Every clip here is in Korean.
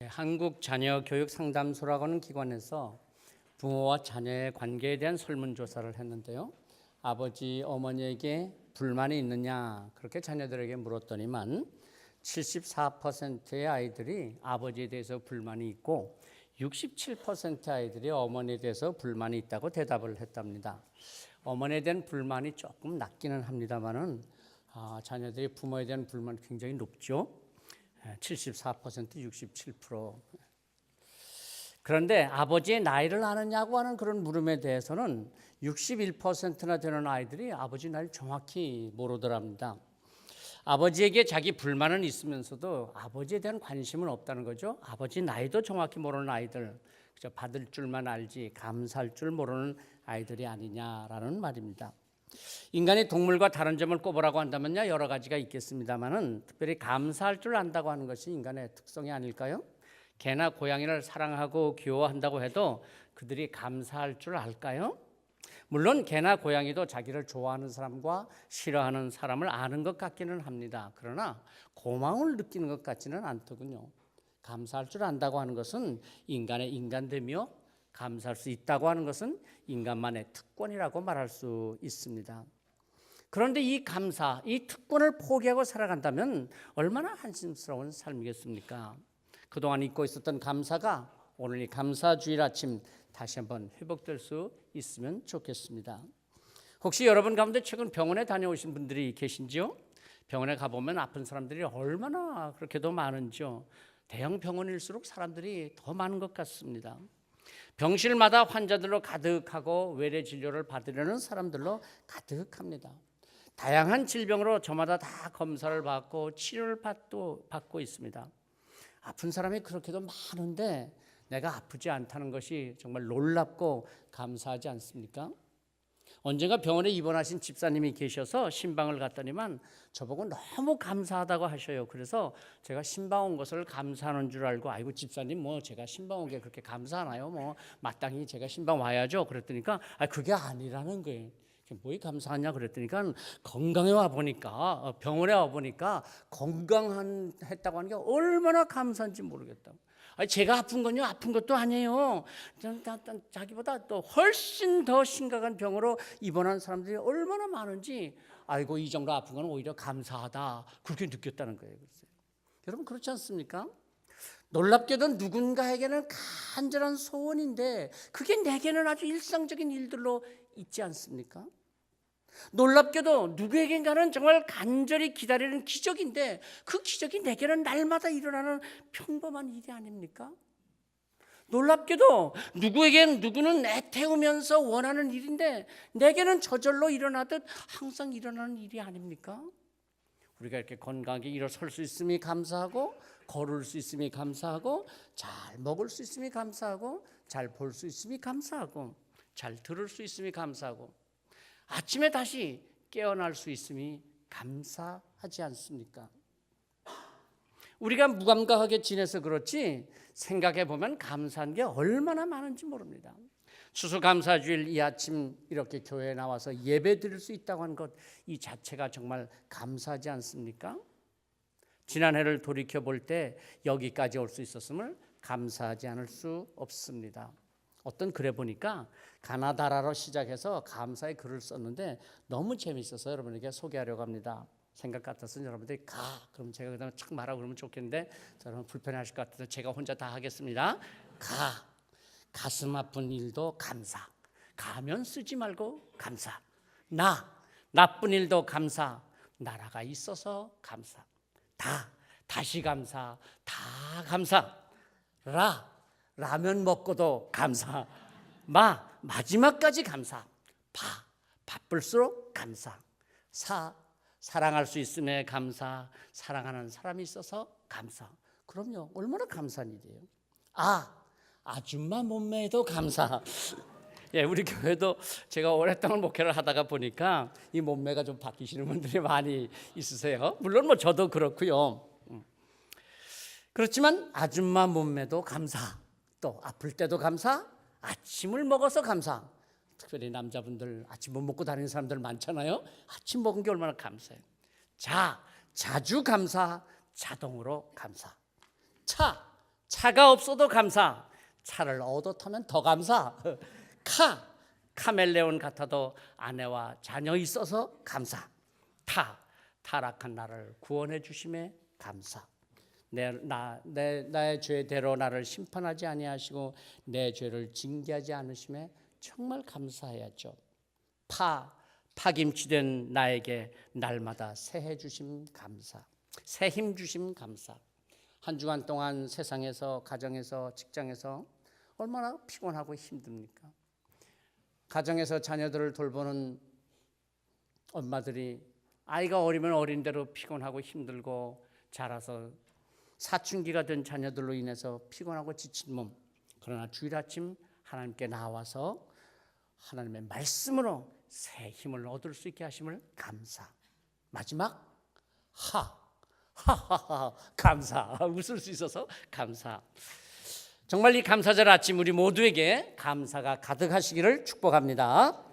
한국자녀교육상담소라고 하는 기관에서 부모와 자녀의 관계에 대한 설문조사를 했는데요. 아버지, 어머니에게 불만이 있느냐 그렇게 자녀들에게 물었더니만 74%의 아이들이 아버지에 대해서 불만이 있고 67%의 아이들이 어머니에 대해서 불만이 있다고 대답을 했답니다. 어머니에 대한 불만이 조금 낮기는 합니다만은 자녀들이 부모에 대한 불만이 굉장히 높죠. 74%, 67%. 그런데 아버지의 나이를 아느냐고 하는 그런 물음에 대해서는 61%나 되는 아이들이 아버지 나이를 정확히 모르더랍니다. 아버지에게 자기 불만은 있으면서도 아버지에 대한 관심은 없다는 거죠. 아버지 나이도 정확히 모르는 아이들, 그저 받을 줄만 알지 감사할 줄 모르는 아이들이 아니냐라는 말입니다. 인간이 동물과 다른 점을 꼽으라고 한다면요, 여러 가지가 있겠습니다만은 특별히 감사할 줄 안다고 하는 것이 인간의 특성이 아닐까요? 개나 고양이를 사랑하고 귀여워한다고 해도 그들이 감사할 줄 알까요? 물론 개나 고양이도 자기를 좋아하는 사람과 싫어하는 사람을 아는 것 같기는 합니다. 그러나 고마움을 느끼는 것 같지는 않더군요. 감사할 줄 안다고 하는 것은 인간의 인간됨이요, 감사할 수 있다고 하는 것은 인간만의 특권이라고 말할 수 있습니다. 그런데 이 감사, 이 특권을 포기하고 살아간다면 얼마나 한심스러운 삶이겠습니까? 그동안 잊고 있었던 감사가 오늘 이 감사주일 아침 다시 한번 회복될 수 있으면 좋겠습니다. 혹시 여러분 가운데 최근 병원에 다녀오신 분들이 계신지요? 병원에 가보면 아픈 사람들이 얼마나 그렇게도 많은지요. 대형 병원일수록 사람들이 더 많은 것 같습니다. 병실마다 환자들로 가득하고 외래 진료를 받으려는 사람들로 가득합니다. 다양한 질병으로 저마다 다 검사를 받고 치료를 받고 있습니다. 아픈 사람이 그렇게도 많은데 내가 아프지 않다는 것이 정말 놀랍고 감사하지 않습니까? 언젠가 병원에 입원하신 집사님이 계셔서 신방을 갔더니만 저보고 너무 감사하다고 하셔요. 그래서 제가 신방 온 것을 감사하는 줄 알고, 아이고 집사님 뭐 제가 신방 온 게 그렇게 감사하나요? 뭐 마땅히 제가 신방 와야죠. 그랬더니까 그게 아니라는 거예요. 뭐에 감사하냐 그랬더니까 건강에 와 보니까, 병원에 와 보니까 건강했다고 하는 게 얼마나 감사한지 모르겠다고. 제가 아픈 건요, 아픈 것도 아니에요. 자기보다 또 훨씬 더 심각한 병으로 입원한 사람들이 얼마나 많은지, 아이고 이 정도 아픈 건 오히려 감사하다 그렇게 느꼈다는 거예요. 여러분 그렇지 않습니까? 놀랍게도 누군가에게는 간절한 소원인데 그게 내게는 아주 일상적인 일들로 있지 않습니까? 놀랍게도 누구에겐가는 정말 간절히 기다리는 기적인데 그 기적이 내게는 날마다 일어나는 평범한 일이 아닙니까? 놀랍게도 누구는 애태우면서 원하는 일인데 내게는 저절로 일어나듯 항상 일어나는 일이 아닙니까? 우리가 이렇게 건강하게 일어설 수 있음이 감사하고, 걸을 수 있음이 감사하고, 잘 먹을 수 있음이 감사하고, 잘 볼 수 있음이 감사하고, 잘 들을 수 있음이 감사하고, 아침에 다시 깨어날 수 있음이 감사하지 않습니까? 우리가 무감각하게 지내서 그렇지 생각해 보면 감사한 게 얼마나 많은지 모릅니다. 추수감사주일 이 아침 이렇게 교회에 나와서 예배 드릴 수 있다고 하는 것, 이 자체가 정말 감사하지 않습니까? 지난해를 돌이켜 볼 때 여기까지 올 수 있었음을 감사하지 않을 수 없습니다. 어떤 글에 보니까 가나다라로 시작해서 감사의 글을 썼는데 너무 재미있어서 여러분에게 소개하려고 합니다. 생각 같아서는 여러분들이 그럼 제가 그다음에 착 말하고 그러면 좋겠는데 여러분 불편해하실 것 같아서 제가 혼자 다 하겠습니다. 가슴 아픈 일도 감사. 가면 쓰지 말고 감사. 나쁜 일도 감사. 나라가 있어서 감사. 다시 감사. 다 감사. 라면 먹고도 감사. 마지막까지 감사. 바쁠수록 감사. 사랑할 수 있음에 감사. 사랑하는 사람이 있어서 감사. 그럼요, 얼마나 감사한 일이에요. 아줌마 몸매에도 감사. 우리 교회도 제가 오랫동안 목회를 하다가 보니까 이 몸매가 좀 바뀌시는 분들이 많이 있으세요. 물론 뭐 저도 그렇고요. 그렇지만 아줌마 몸매도 감사. 또 아플 때도 감사. 아침을 먹어서 감사. 특별히 남자분들 아침 못 먹고 다니는 사람들 많잖아요. 아침 먹은 게 얼마나 감사해요. 자주 감사. 자동으로 감사. 차가 없어도 감사. 차를 얻어 타면 더 감사. 카멜레온 같아도 아내와 자녀 있어서 감사. 타락한 나를 구원해 주심에 감사. 나의 죄대로 나를 심판하지 아니하시고 내 죄를 징계하지 않으심에 정말 감사해야죠. 파김치된 나에게 날마다 새해 주심 감사. 새 힘 주심 감사. 한 주간 동안 세상에서, 가정에서, 직장에서 얼마나 피곤하고 힘듭니까? 가정에서 자녀들을 돌보는 엄마들이 아이가 어리면 어린 대로 피곤하고 힘들고 자라서 사춘기가 된 자녀들로 인해서 피곤하고 지친 몸. 그러나 주일 아침 하나님께 나와서 하나님의 말씀으로 새 힘을 얻을 수 있게 하심을 감사. 마지막 감사. 웃을 수 있어서 감사. 정말 이 감사절 아침 우리 모두에게 감사가 가득하시기를 축복합니다.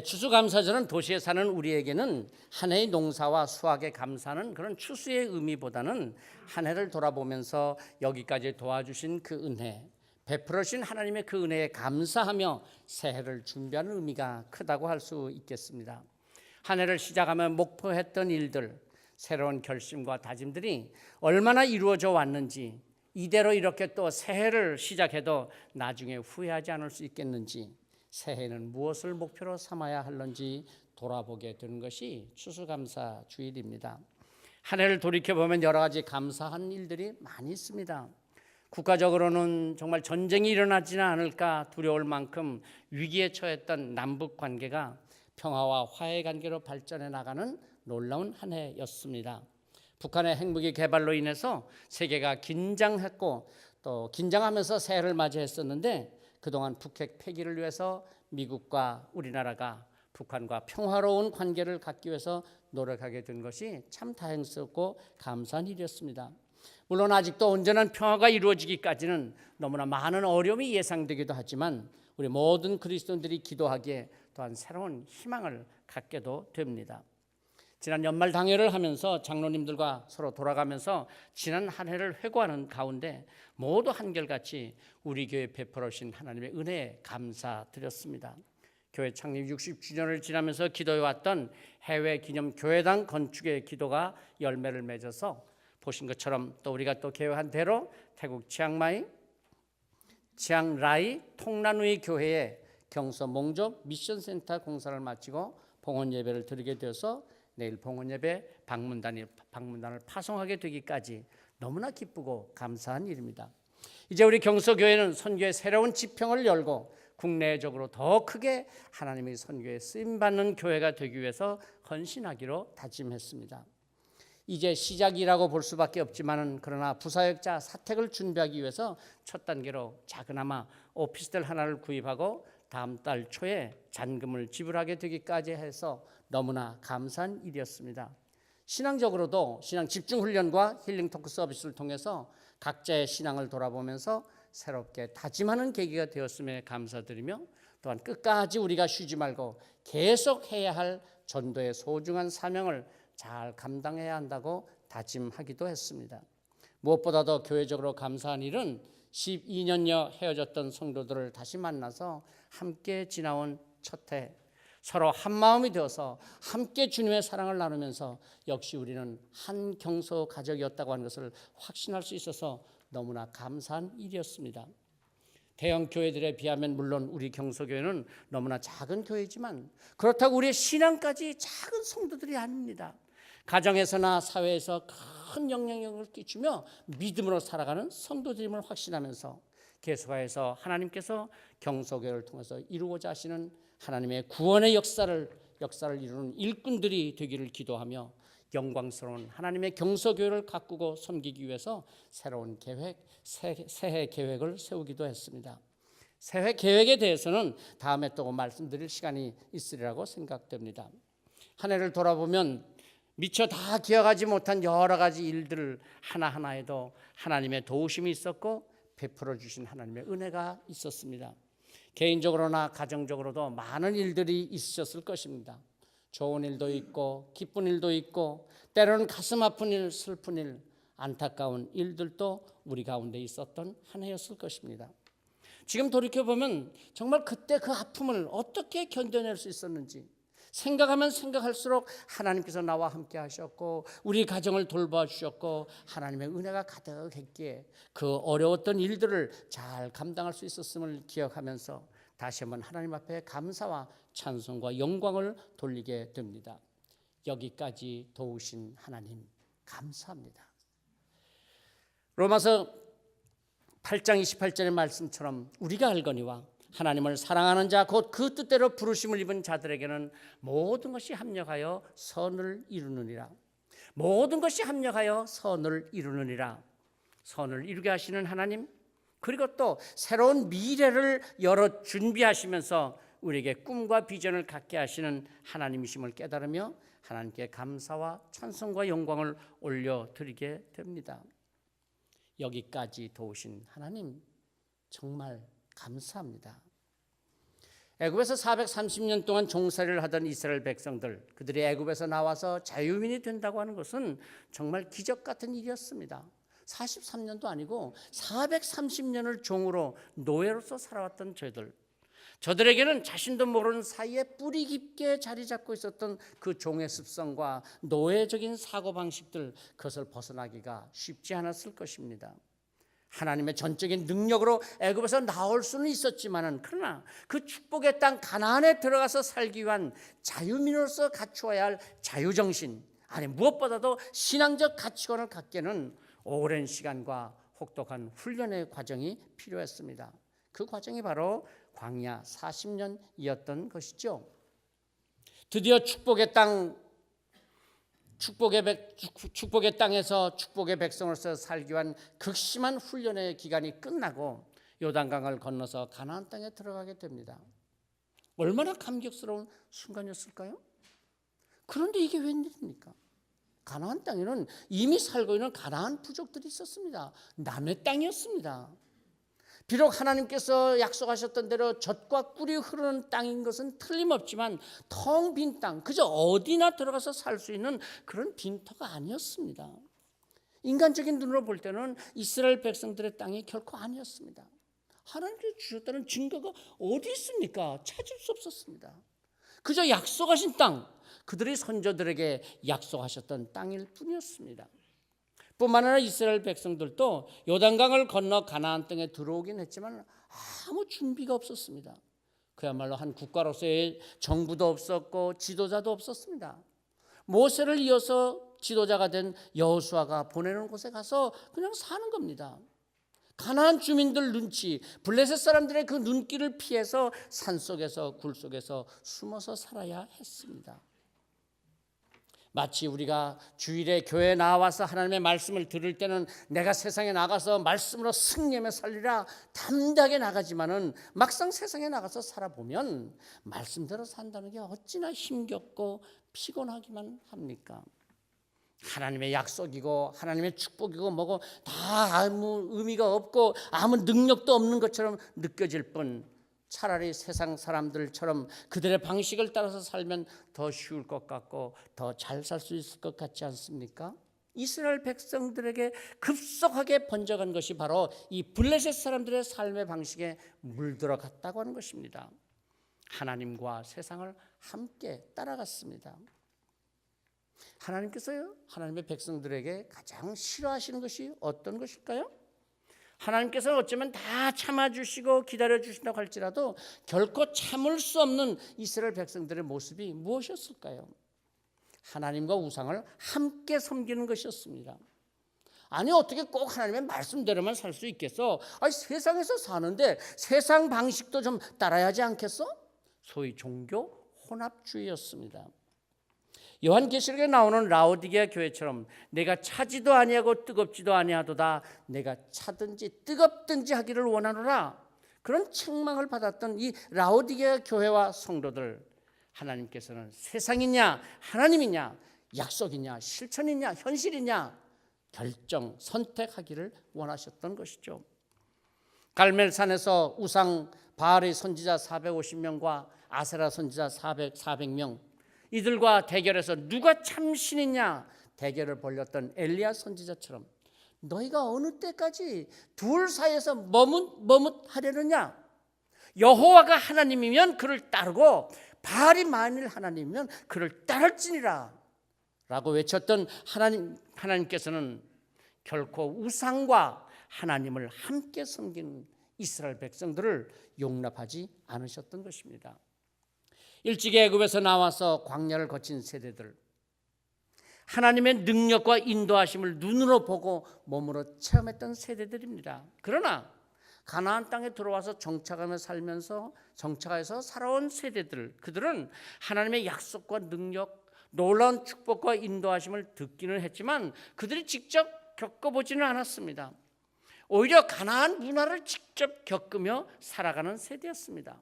추수감사절은 도시에 사는 우리에게는 한 해의 농사와 수확에 감사하는 그런 추수의 의미보다는 한 해를 돌아보면서 여기까지 도와주신 그 은혜, 베풀어 주신 하나님의 그 은혜에 감사하며 새해를 준비하는 의미가 크다고 할 수 있겠습니다. 한 해를 시작하며 목표했던 일들, 새로운 결심과 다짐들이 얼마나 이루어져 왔는지, 이대로 이렇게 또 새해를 시작해도 나중에 후회하지 않을 수 있겠는지, 새해는 무엇을 목표로 삼아야 할는지 돌아보게 되는 것이 추수감사 주일입니다. 한 해를 돌이켜보면 여러 가지 감사한 일들이 많이 있습니다. 국가적으로는 정말 전쟁이 일어나지는 않을까 두려울 만큼 위기에 처했던 남북 관계가 평화와 화해 관계로 발전해 나가는 놀라운 한 해였습니다. 북한의 핵무기 개발로 인해서 세계가 긴장했고 또 긴장하면서 새해를 맞이했었는데 그동안 북핵 폐기를 위해서 미국과 우리나라가 북한과 평화로운 관계를 갖기 위해서 노력하게 된 것이 참 다행스럽고 감사한 일이었습니다. 물론 아직도 온전한 평화가 이루어지기까지는 너무나 많은 어려움이 예상되기도 하지만 우리 모든 그리스도인들이 기도하기에 또한 새로운 희망을 갖게도 됩니다. 지난 연말 당회를 하면서 장로님들과 서로 돌아가면서 지난 한 해를 회고하는 가운데 모두 한결같이 우리 교회 베풀어 주신 하나님의 은혜에 감사드렸습니다. 교회 창립 60주년을 지나면서 기도해왔던 해외 기념 교회당 건축의 기도가 열매를 맺어서 보신 것처럼 또 우리가 또 계획한 대로 태국 치앙라이 통란우이 교회에 경서 몽조 미션센터 공사를 마치고 봉헌 예배를 드리게 되어서 내일 봉헌 예배 방문단을 파송하게 되기까지 너무나 기쁘고 감사한 일입니다. 이제 우리 경서교회는 선교의 새로운 지평을 열고 국내적으로 더 크게 하나님의 선교에 쓰임받는 교회가 되기 위해서 헌신하기로 다짐했습니다. 이제 시작이라고 볼 수밖에 없지만 그러나 부사역자 사택을 준비하기 위해서 첫 단계로 작은아마 오피스텔 하나를 구입하고 다음 달 초에 잔금을 지불하게 되기까지 해서 너무나 감사한 일이었습니다. 신앙적으로도 신앙 집중훈련과 힐링 토크 서비스를 통해서 각자의 신앙을 돌아보면서 새롭게 다짐하는 계기가 되었음에 감사드리며 또한 끝까지 우리가 쉬지 말고 계속 해야 할 전도의 소중한 사명을 잘 감당해야 한다고 다짐하기도 했습니다. 무엇보다도 교회적으로 감사한 일은 12년여 헤어졌던 성도들을 다시 만나서 함께 지나온 첫 해, 서로 한 마음이 되어서 함께 주님의 사랑을 나누면서 역시 우리는 한 경소 가족이었다고 하는 것을 확신할 수 있어서 너무나 감사한 일이었습니다. 대형 교회들에 비하면 물론 우리 경서교회는 너무나 작은 교회지만 그렇다고 우리의 신앙까지 작은 성도들이 아닙니다. 가정에서나 사회에서 큰 영향력을 끼치며 믿음으로 살아가는 성도들임을 확신하면서 계속해서 하나님께서 경서교회를 통해서 이루고자 하시는 하나님의 구원의 역사를 이루는 일꾼들이 되기를 기도하며 영광스러운 하나님의 경서교회를 가꾸고 섬기기 위해서 새로운 계획, 새해 계획을 세우기도 했습니다. 새해 계획에 대해서는 다음에 또 말씀드릴 시간이 있으리라고 생각됩니다. 한 해를 돌아보면 미처 다 기억하지 못한 여러 가지 일들 하나하나에도 하나님의 도우심이 있었고 베풀어 주신 하나님의 은혜가 있었습니다. 개인적으로나 가정적으로도 많은 일들이 있으셨을 것입니다. 좋은 일도 있고 기쁜 일도 있고 때로는 가슴 아픈 일, 슬픈 일, 안타까운 일들도 우리 가운데 있었던 한 해였을 것입니다. 지금 돌이켜보면 정말 그때 그 아픔을 어떻게 견뎌낼 수 있었는지 생각하면 생각할수록 하나님께서 나와 함께 하셨고 우리 가정을 돌봐주셨고 하나님의 은혜가 가득했기에 그 어려웠던 일들을 잘 감당할 수 있었음을 기억하면서 다시 한번 하나님 앞에 감사와 찬송과 영광을 돌리게 됩니다. 여기까지 도우신 하나님 감사합니다. 로마서 8장 28절의 말씀처럼 우리가 알거니와 하나님을 사랑하는 자 곧 그 뜻대로 부르심을 입은 자들에게는 모든 것이 합력하여 선을 이루느니라. 모든 것이 합력하여 선을 이루느니라. 선을 이루게 하시는 하나님, 그리고 또 새로운 미래를 열어 준비하시면서 우리에게 꿈과 비전을 갖게 하시는 하나님이심을 깨달으며 하나님께 감사와 찬송과 영광을 올려드리게 됩니다. 여기까지 도우신 하나님 정말 감사합니다. 애굽에서 430년 동안 종살이를 하던 이스라엘 백성들, 그들이 애굽에서 나와서 자유민이 된다고 하는 것은 정말 기적 같은 일이었습니다. 43년도 아니고 430년을 종으로 노예로서 살아왔던 저들에게는 자신도 모르는 사이에 뿌리 깊게 자리 잡고 있었던 그 종의 습성과 노예적인 사고방식들, 그것을 벗어나기가 쉽지 않았을 것입니다. 하나님의 전적인 능력으로 애굽에서 나올 수는 있었지만 그러나 그 축복의 땅 가나안에 들어가서 살기 위한 자유민으로서 갖추어야 할 자유정신, 아니 무엇보다도 신앙적 가치관을 갖기에는 오랜 시간과 혹독한 훈련의 과정이 필요했습니다. 그 과정이 바로 광야 40년이었던 것이죠. 드디어 축복의 땅에서 축복의 백성으로서 살기 위한 극심한 훈련의 기간이 끝나고 요단강을 건너서 가나안 땅에 들어가게 됩니다. 얼마나 감격스러운 순간이었을까요? 그런데 이게 웬일입니까? 가나안 땅에는 이미 살고 있는 가나안 부족들이 있었습니다. 남의 땅이었습니다. 비록 하나님께서 약속하셨던 대로 젖과 꿀이 흐르는 땅인 것은 틀림없지만 텅 빈 땅, 그저 어디나 들어가서 살 수 있는 그런 빈터가 아니었습니다. 인간적인 눈으로 볼 때는 이스라엘 백성들의 땅이 결코 아니었습니다. 하나님께서 주셨다는 증거가 어디 있습니까? 찾을 수 없었습니다. 그저 약속하신 땅, 그들의 선조들에게 약속하셨던 땅일 뿐이었습니다. 뿐만 아니라 이스라엘 백성들도 요단강을 건너 가나안 땅에 들어오긴 했지만 아무 준비가 없었습니다. 그야말로 한 국가로서의 정부도 없었고 지도자도 없었습니다. 모세를 이어서 지도자가 된 여호수아가 보내는 곳에 가서 그냥 사는 겁니다. 가나안 주민들 눈치, 블레셋 사람들의 그 눈길을 피해서 산속에서 굴속에서 숨어서 살아야 했습니다. 마치 우리가 주일에 교회에 나와서 하나님의 말씀을 들을 때는 내가 세상에 나가서 말씀으로 승리하며 살리라 담대하게 나가지만은 막상 세상에 나가서 살아보면 말씀대로 산다는 게 어찌나 힘겹고 피곤하기만 합니까? 하나님의 약속이고 하나님의 축복이고 뭐고 다 아무 의미가 없고 아무 능력도 없는 것처럼 느껴질 뿐 차라리 세상 사람들처럼 그들의 방식을 따라서 살면 더 쉬울 것 같고 더 잘 살 수 있을 것 같지 않습니까? 이스라엘 백성들에게 급속하게 번져간 것이 바로 이 블레셋 사람들의 삶의 방식에 물들어갔다고 하는 것입니다. 하나님과 세상을 함께 따라갔습니다. 하나님께서요, 하나님의 백성들에게 가장 싫어하시는 것이 어떤 것일까요? 하나님께서는 어쩌면 다 참아주시고 기다려주신다고 할지라도 결코 참을 수 없는 이스라엘 백성들의 모습이 무엇이었을까요? 하나님과 우상을 함께 섬기는 것이었습니다. 아니 어떻게 꼭 하나님의 말씀대로만 살 수 있겠어? 아니 세상에서 사는데 세상 방식도 좀 따라야 하지 않겠어? 소위 종교 혼합주의였습니다. 요한계시록에 나오는 라오디게아 교회처럼 내가 차지도 아니하고 뜨겁지도 아니하도다 내가 차든지 뜨겁든지 하기를 원하노라 그런 책망을 받았던 이 라오디게아 교회와 성도들, 하나님께서는 세상이냐 하나님이냐 약속이냐 실천이냐 현실이냐 결정 선택하기를 원하셨던 것이죠. 갈멜산에서 우상 바알의 선지자 450명과 아세라 선지자 400명 이들과 대결해서 누가 참 신이냐 대결을 벌였던 엘리야 선지자처럼 너희가 어느 때까지 둘 사이에서 머뭇하려느냐? 여호와가 하나님이면 그를 따르고 바알이 만일 하나님이면 그를 따를지니라 라고 외쳤던 하나님께서는 결코 우상과 하나님을 함께 섬기는 이스라엘 백성들을 용납하지 않으셨던 것입니다. 일찍이 애굽에서 나와서 광야를 거친 세대들, 하나님의 능력과 인도하심을 눈으로 보고 몸으로 체험했던 세대들입니다. 그러나 가나안 땅에 들어와서 정착해서 살아온 세대들, 그들은 하나님의 약속과 능력, 놀라운 축복과 인도하심을 듣기는 했지만 그들이 직접 겪어보지는 않았습니다. 오히려 가나안 문화를 직접 겪으며 살아가는 세대였습니다.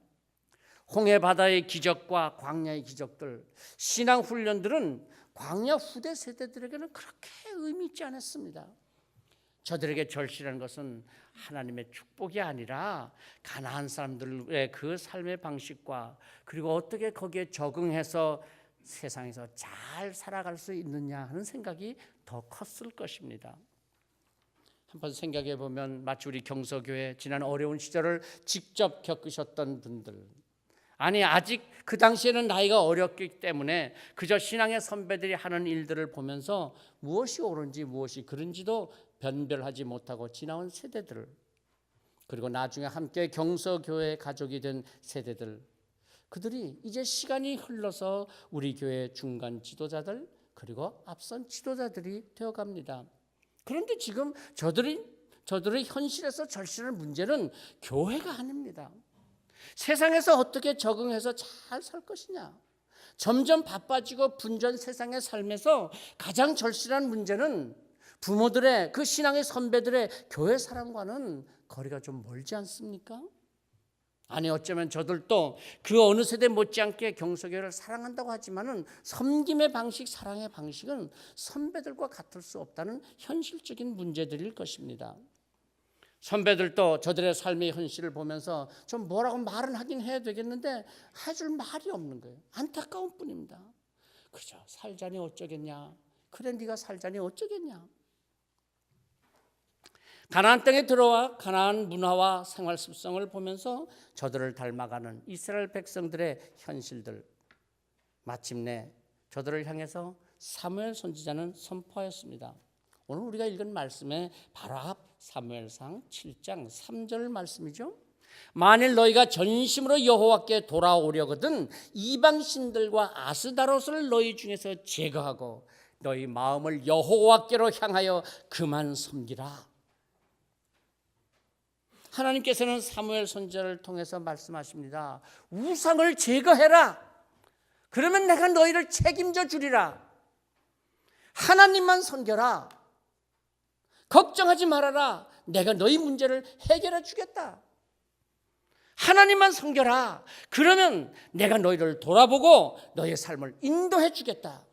홍해 바다의 기적과 광야의 기적들, 신앙 훈련들은 광야 후대 세대들에게는 그렇게 의미 있지 않았습니다. 저들에게 절실한 것은 하나님의 축복이 아니라 가나안 사람들의 그 삶의 방식과 그리고 어떻게 거기에 적응해서 세상에서 잘 살아갈 수 있느냐 하는 생각이 더 컸을 것입니다. 한번 생각해 보면 마치 우리 경서교회 지난 어려운 시절을 직접 겪으셨던 분들, 아니 아직 그 당시에는 나이가 어렸기 때문에 그저 신앙의 선배들이 하는 일들을 보면서 무엇이 옳은지 무엇이 그른지도 변별하지 못하고 지나온 세대들, 그리고 나중에 함께 경서교회 가족이 된 세대들, 그들이 이제 시간이 흘러서 우리 교회 중간 지도자들 그리고 앞선 지도자들이 되어갑니다. 그런데 지금 저들의 현실에서 절실한 문제는 교회가 아닙니다. 세상에서 어떻게 적응해서 잘 살 것이냐. 점점 바빠지고 분주한 세상의 삶에서 가장 절실한 문제는 부모들의 그 신앙의 선배들의 교회 사랑과는 거리가 좀 멀지 않습니까? 아니 어쩌면 저들도 그 어느 세대 못지않게 경서교회를 사랑한다고 하지만은 섬김의 방식, 사랑의 방식은 선배들과 같을 수 없다는 현실적인 문제들일 것입니다. 선배들도 저들의 삶의 현실을 보면서 좀 뭐라고 말은 하긴 해야 되겠는데 해줄 말이 없는 거예요. 안타까운 뿐입니다. 그죠? 살자니 어쩌겠냐? 그래 네가 살자니 어쩌겠냐? 가나안 땅에 들어와 가나안 문화와 생활 습성을 보면서 저들을 닮아가는 이스라엘 백성들의 현실들, 마침내 저들을 향해서 사무엘 선지자는 선포하였습니다. 오늘 우리가 읽은 말씀의 바로 앞 사무엘상 7장 3절 말씀이죠. 만일 너희가 전심으로 여호와께 돌아오려거든 이방 신들과 아스다롯을 너희 중에서 제거하고 너희 마음을 여호와께로 향하여 그만 섬기라. 하나님께서는 사무엘 선지자를 통해서 말씀하십니다. 우상을 제거해라. 그러면 내가 너희를 책임져 주리라. 하나님만 섬겨라. 걱정하지 말아라. 내가 너희 문제를 해결해 주겠다. 하나님만 섬겨라. 그러면 내가 너희를 돌아보고 너희의 삶을 인도해 주겠다.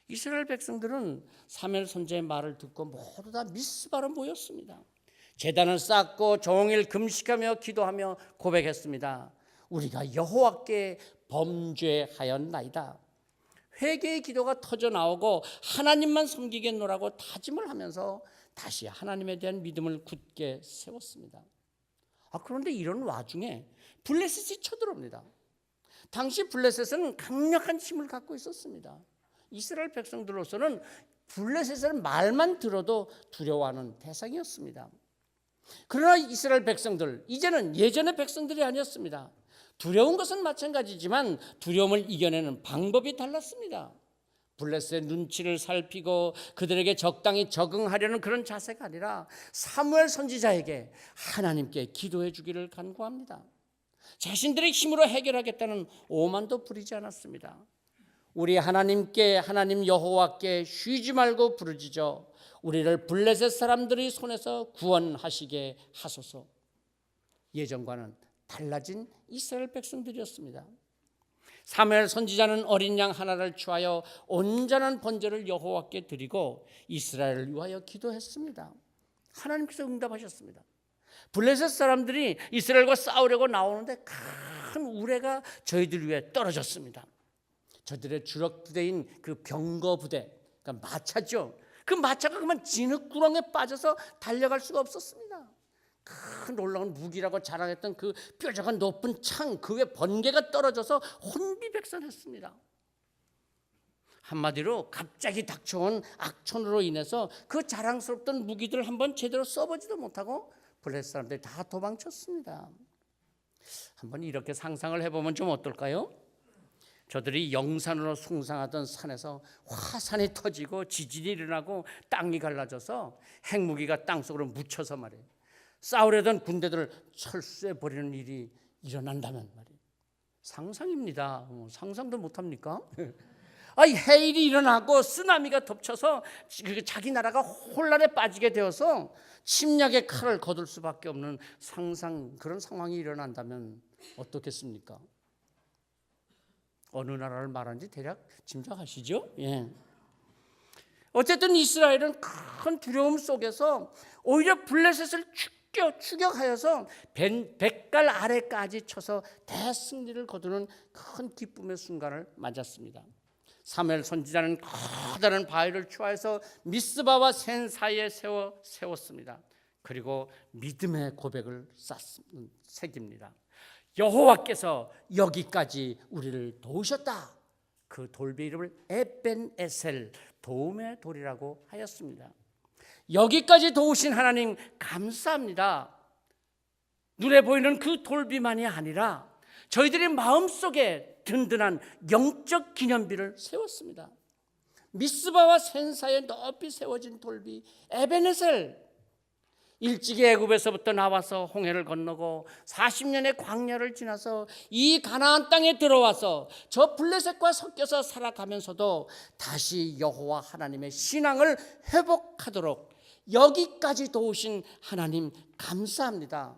이스라엘 백성들은 사무엘 선지자의 말을 듣고 모두 다 미스바로 모였습니다. 제단을 쌓고 종일 금식하며 기도하며 고백했습니다. 우리가 여호와께 범죄하였나이다. 회개의 기도가 터져 나오고 하나님만 섬기겠노라고 다짐을 하면서 다시 하나님에 대한 믿음을 굳게 세웠습니다. 그런데 이런 와중에 블레셋이 쳐들어옵니다. 당시 블레셋은 강력한 힘을 갖고 있었습니다. 이스라엘 백성들로서는 블레셋의 말만 들어도 두려워하는 대상이었습니다. 그러나 이스라엘 백성들, 이제는 예전의 백성들이 아니었습니다. 두려운 것은 마찬가지지만 두려움을 이겨내는 방법이 달랐습니다. 블레셋의 눈치를 살피고 그들에게 적당히 적응하려는 그런 자세가 아니라 사무엘 선지자에게 하나님께 기도해 주기를 간구합니다. 자신들의 힘으로 해결하겠다는 오만도 부리지 않았습니다. 우리 하나님께, 하나님 여호와께 쉬지 말고 부르짖어 우리를 블레셋 사람들의 손에서 구원하시게 하소서. 예전과는 달라진 이스라엘 백성들이었습니다. 사무엘 선지자는 어린 양 하나를 취하여 온전한 번제를 여호와께 드리고 이스라엘을 위하여 기도했습니다. 하나님께서 응답하셨습니다. 블레셋 사람들이 이스라엘과 싸우려고 나오는데 큰 우레가 저희들 위에 떨어졌습니다. 저들의 주력 부대인 그 병거 부대, 그러니까 마차죠. 그 마차가 그만 진흙구렁에 빠져서 달려갈 수가 없었습니다. 큰 놀라운 무기라고 자랑했던 그 뾰족한 높은 창, 그 위에 번개가 떨어져서 혼비백산했습니다. 한마디로 갑자기 닥쳐온 악천후로 인해서 그 자랑스럽던 무기들을 한번 제대로 써보지도 못하고 블레셋 사람들이 다 도망쳤습니다. 한번 이렇게 상상을 해보면 좀 어떨까요? 저들이 영산으로 숭상하던 산에서 화산이 터지고 지진이 일어나고 땅이 갈라져서 핵무기가 땅속으로 묻혀서 말이에요, 싸우려던 군대들을 철수해버리는 일이 일어난다면 말이에요. 상상입니다. 상상도 못합니까? 해일이 일어나고 쓰나미가 덮쳐서 자기 나라가 혼란에 빠지게 되어서 침략의 칼을 거둘 수밖에 없는 그런 상황이 일어난다면 어떻겠습니까? 어느 나라를 말하는지 대략 짐작하시죠? 예. 어쨌든 이스라엘은 큰 두려움 속에서 오히려 블레셋을 추격하여서 백갈 아래까지 쳐서 대승리를 거두는 큰 기쁨의 순간을 맞았습니다. 사무엘 선지자는 커다란 바위를 추하여서 미스바와 센 사이에 세웠습니다. 그리고 믿음의 고백을 새깁니다. 여호와께서 여기까지 우리를 도우셨다. 그 돌비 이름을 에벤에셀, 도움의 돌이라고 하였습니다. 여기까지 도우신 하나님 감사합니다. 눈에 보이는 그 돌비만이 아니라 저희들의 마음속에 든든한 영적 기념비를 세웠습니다. 미스바와 센 사이에 높이 세워진 돌비 에벤에셀, 일찍이 애굽에서부터 나와서 홍해를 건너고 40년의 광야를 지나서 이 가나안 땅에 들어와서 저 블레셋과 섞여서 살아가면서도 다시 여호와 하나님의 신앙을 회복하도록 여기까지 도우신 하나님 감사합니다.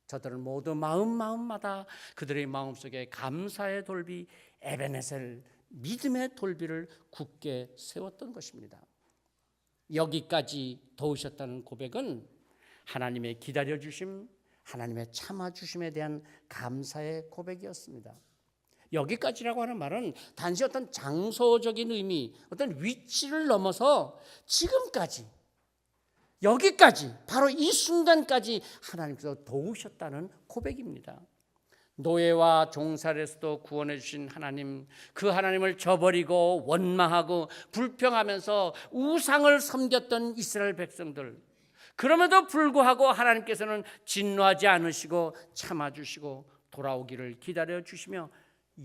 저들은 모두 마음마다 그들의 마음속에 감사의 돌비 에벤에셀, 믿음의 돌비를 굳게 세웠던 것입니다. 여기까지 도우셨다는 고백은 하나님의 기다려주심, 하나님의 참아주심에 대한 감사의 고백이었습니다. 여기까지라고 하는 말은 단지 어떤 장소적인 의미, 어떤 위치를 넘어서 지금까지, 여기까지, 바로 이 순간까지 하나님께서 도우셨다는 고백입니다. 노예와 종살에서도 구원해 주신 하나님, 그 하나님을 저버리고 원망하고 불평하면서 우상을 섬겼던 이스라엘 백성들, 그럼에도 불구하고 하나님께서는 진노하지 않으시고 참아주시고 돌아오기를 기다려 주시며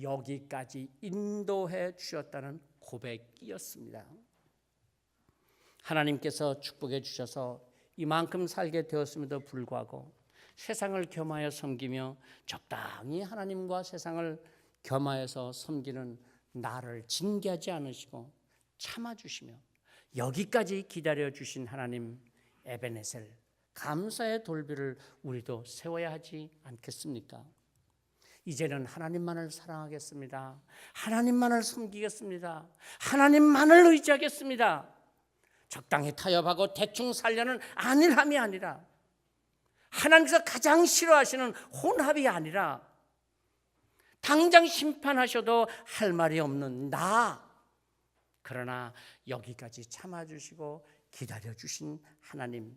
여기까지 인도해 주셨다는 고백이었습니다. 하나님께서 축복해 주셔서 이만큼 살게 되었음에도 불구하고 세상을 겸하여 섬기며 적당히 하나님과 세상을 겸하여서 섬기는 나를 징계하지 않으시고 참아주시며 여기까지 기다려 주신 하나님 에벤에셀, 감사의 돌비를 우리도 세워야 하지 않겠습니까? 이제는 하나님만을 사랑하겠습니다. 하나님만을 섬기겠습니다. 하나님만을 의지하겠습니다. 적당히 타협하고 대충 살려는 안일함이 아니라, 하나님께서 가장 싫어하시는 혼합이 아니라, 당장 심판하셔도 할 말이 없는 나, 그러나 여기까지 참아주시고 기다려주신 하나님,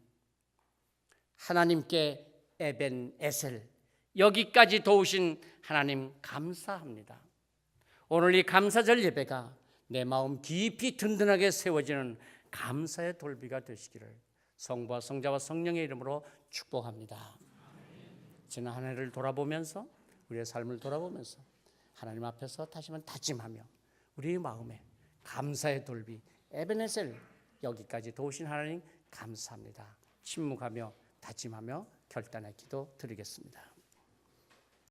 하나님께 에벤에셀, 여기까지 도우신 하나님 감사합니다. 오늘 이 감사절 예배가 내 마음 깊이 든든하게 세워지는 감사의 돌비가 되시기를 성부와 성자와 성령의 이름으로 축복합니다. 지난 한 해를 돌아보면서, 우리의 삶을 돌아보면서 하나님 앞에서 다시 한번 다짐하며 우리의 마음에 감사의 돌비 에벤에셀, 여기까지 도우신 하나님 감사합니다. 침묵하며 다짐하며 결단의 기도 드리겠습니다.